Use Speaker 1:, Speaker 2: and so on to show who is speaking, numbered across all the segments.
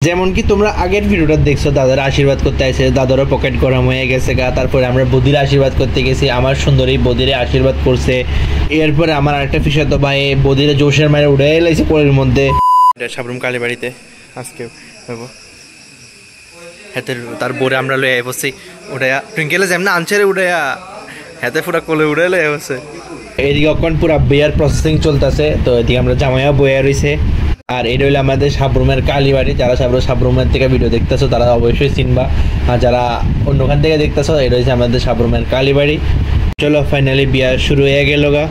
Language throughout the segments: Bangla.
Speaker 1: যেমন কি তোমরা আগের ভিডিওটা দেখছো, দাদার আশীর্বাদ করতে আসে, দাদারও পকেট গরম হয়ে গেছে গা। তারপরে আমরা বদির আশীর্বাদ করতে গেছি, আমার সুন্দরী বদিরে আশীর্বাদ করছে। এরপরে আমার আরেকটা ফিসাতো ভাই বদিরে জোশের মারে উঠে এলাইছে কোলের মধ্যে। সাবরুম কালীবাড়িতে আজকে হাতে তার বোরে আমরা লয়ে বসছি উঠাইয়া টুইঙ্কেলে যেমন আনছে উঠাইয়া হাতে পুরা কোলে উঠে লয়ে বসে। এদিকে অখন পুরা বিয়ার প্রসেসিং চলতেছে, তো এদিকে আমরা জামাইয়া বইয়া রয়েছে। আর এটা হইলো আমাদের সাবরুমের কালীবাড়ি। যারা সাবরুমের থেকে ভিডিও দেখতেছো তারা অবশ্যই চিনবা, আর যারা অন্যখান থেকে দেখতেছো এটা হচ্ছে আমাদের সাবরুমের কালীবাড়ি। চলো ফাইনালি বিয়া শুরু হয়ে গেল গা।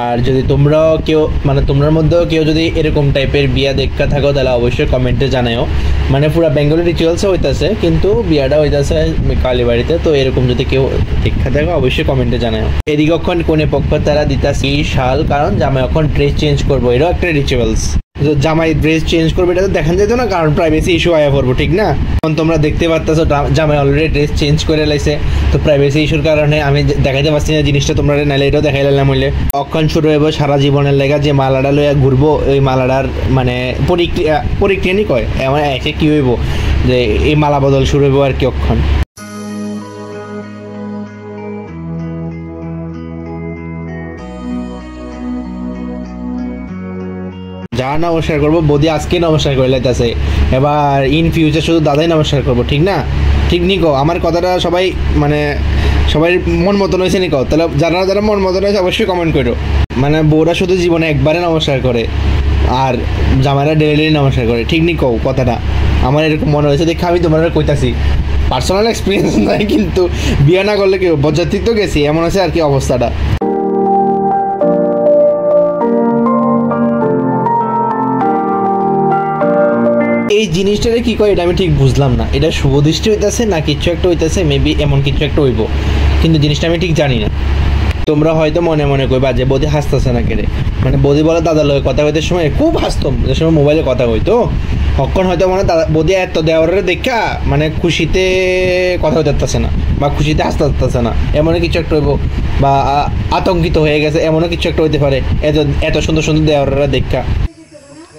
Speaker 1: আর যদি তোমরাও কেউ মানে তোমার মধ্যেও কেউ যদি এরকম টাইপের বিয়া দেখা থাকো তাহলে অবশ্যই কমেন্টে জানাও। মানে পুরো বেঙ্গলি রিচুয়ালসও হইতেছে কিন্তু বিয়াটা হইতেছে কালীবাড়িতে। তো এরকম যদি কেউ দেখা থাকো অবশ্যই কমেন্টে জানাও। এদিকে এখন কোনে পক্ষ তারা দিতেছে এই শাল, কারণ জামাই এখন ড্রেস চেঞ্জ করবো, এটাও একটা রিচুয়ালস। জামাই ড্রেস চেঞ্জ করবে এটা তো দেখান যেত না, কারণ প্রাইভেসি ইস্যু আয়া পড়বো, ঠিক না? এখন তোমরা দেখতে পারতেছো জামাই অলরেডি ড্রেস চেঞ্জ করে লাইছে, তো প্রাইভেসি ইস্যুর কারণে আমি দেখাইতে পারছি না জিনিসটা। তোমরা নাইলে এটাও দেখাই লাইলাম হইলে। অক্ষণ শুরু হইব সারা জীবনের লেগা যে মালাটা লইয়া ঘুরবো, ওই মালাটার মানে পরিক্রিয়া নি কয় এমন এসে কি হইব যে এই মালা বদল শুরু হইব আর কি। অক্ষণ যা নমস্কার করবো বদি আজকে নমস্কার করে লাইতেছে, এবার ইন ফিউচার শুধু দাদাই নমস্কার করবো, ঠিক না? ঠিক নিকো আমার কথাটা সবাই মানে সবাই মন মতন হয়েছে নিকো, তাহলে যারা যারা মন মতন হয়েছে অবশ্যই কমেন্ট করো। মানে বউরা শুধু জীবনে একবারে নমস্কার করে আর জামাইরা ডেলি ডেলি নমস্কার করে, ঠিক নিকো কথাটা? আমার এরকম মনে হয়েছে দেখে আমি তোমার কইতাছি, পার্সোনাল এক্সপিরিয়েন্স নাই কিন্তু বিয়ে না করলে কেউ বরযাত্রী তো গেছি, এমন আছে আর কি অবস্থাটা। এই জিনিসটারে কি কয় এটা আমি ঠিক বুঝলাম না, এটা শুভ দৃষ্টি হইতেছে না কিছু একটা হইতেছে, মেবি এমন কিছু একটা হইব, কিন্তু জিনিসটা আমি ঠিক জানি না। তোমরা হয়তো মনে মনে কইবা যে বদি হাসতেছে না কেড়ে, মানে বদি বলে দাদার লগে কথা হইতে সময় খুব হাসতাম, যে সময় মোবাইলে কথা হইতো তখন হয়তো মানে দাদা বদি এত দেওয়ারে দেখা মানে খুশিতে কথা হইতেছে না বা খুশিতে হাসতে না, এমনও কিছু একটা হইব, বা আতঙ্কিত হয়ে গেছে এমনও কিছু একটা হইতে পারে এত এত সুন্দর সুন্দর দেওয়ারে দেখা।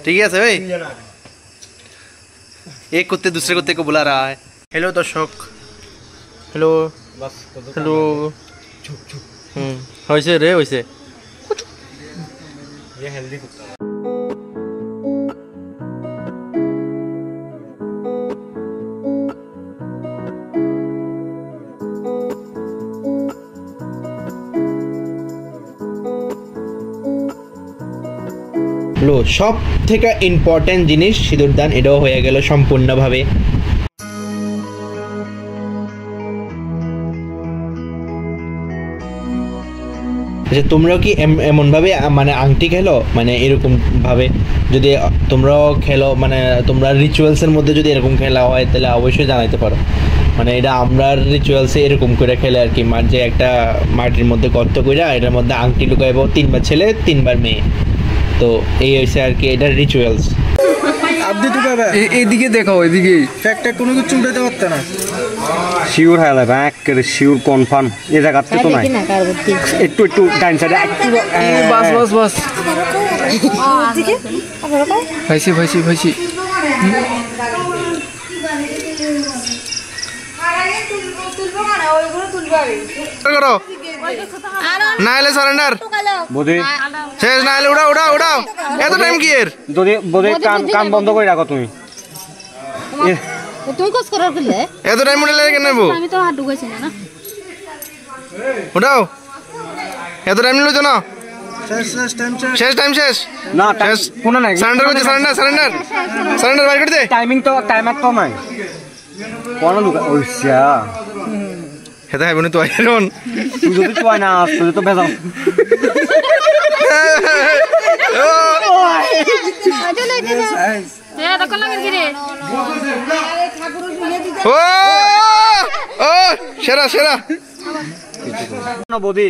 Speaker 1: ঠিক আছে ভাই, एक कुत्ते दूसरे कुत्ते को बुला रहा है। हेलो दर्शक, हेलो हेलो होइसे रे होइसे ये हेल्दी कुत्ता। লো সব থেকে ইম্পর্টেন্ট জিনিস সিঁদুরদান, এটাও হয়ে গেল সম্পূর্ণভাবে। আচ্ছা তোমরাও কি এমনভাবে মানে আংটি খেলো, মানে এরকম ভাবে যদি তোমরাও খেলো, মানে তোমরা রিচুয়ালসের মধ্যে যদি এরকম খেলা হয় তাহলে অবশ্যই জানাইতে পারো। মানে এটা আমরা রিচুয়ালসে এরকম করে খেলে আর কি, যে একটা মাটির মধ্যে গর্ত করে এটার মধ্যে আংটি লুকাইব, 3বার ছেলে 3বার মেয়ে, তো এই হইছে আর কি এটা রিচুয়ালস।
Speaker 2: আপনি তো বাবা এইদিকে দেখো, ওইদিকে ফ্যাক্টটা কোনো কিছু উঠাতে পারতে না।
Speaker 3: শিওর হয়ে যাবে একেবারে শিওর কনফার্ম, এই জায়গাতে তো নাই। একটু একটু ডাইন সাইডে একটু
Speaker 2: বাস বাস বাস ভাইছি ভাইছি ভাইছি
Speaker 1: করো না হলে সারেন্ডার
Speaker 3: বদি
Speaker 1: শেষ, না হলে উড়াও উড়াও উড়াও। এত টাইম কি এর?
Speaker 3: যদি বদি কান বন্ধ করে রাখো তুমি।
Speaker 4: তুই কস করার করলে
Speaker 1: এত টাইম উড়ালে কেন নেব?
Speaker 4: আমি তো হাত ঢুকাইছি না।
Speaker 1: উঠাও, এত টাইম নিলো না। শেষ টাইম শেষ
Speaker 3: না শেষ কোনো নাই।
Speaker 1: সারেন্ডার করতে সারেন্ডার সারেন্ডার সারেন্ডার বাইর করতে
Speaker 3: টাইমিং তো টাইমার তো নাই কোন লুকা ওইসা
Speaker 1: হেতা হাইবনি তো আইরন
Speaker 3: তুই যদি তো না তুই তো বেজাও
Speaker 1: ও ও সেরা সেরা
Speaker 3: না বদি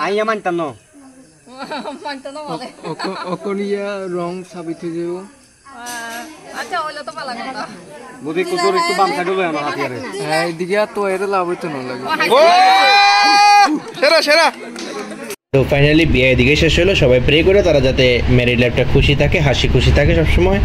Speaker 3: আইয়া মানতাম না
Speaker 2: অকনিয়া রং সাবিত হয়ে যাব।
Speaker 4: আচ্ছা ওইলা তো পালা কথা
Speaker 3: বদি কুতুর একটু বাম সাইডে লয় না হাতিয়ারে।
Speaker 2: হ্যাঁ এদিকে তো এর লাভ হইতো না লাগে।
Speaker 1: ও সেরা সেরা তো ফাইনালি বিয়ে এদিকে শেষ হলো, সবাই প্রে করে তারা যাতে ম্যারিড লাইফটা খুশি থাকে, হাসি খুশি থাকে সবসময়।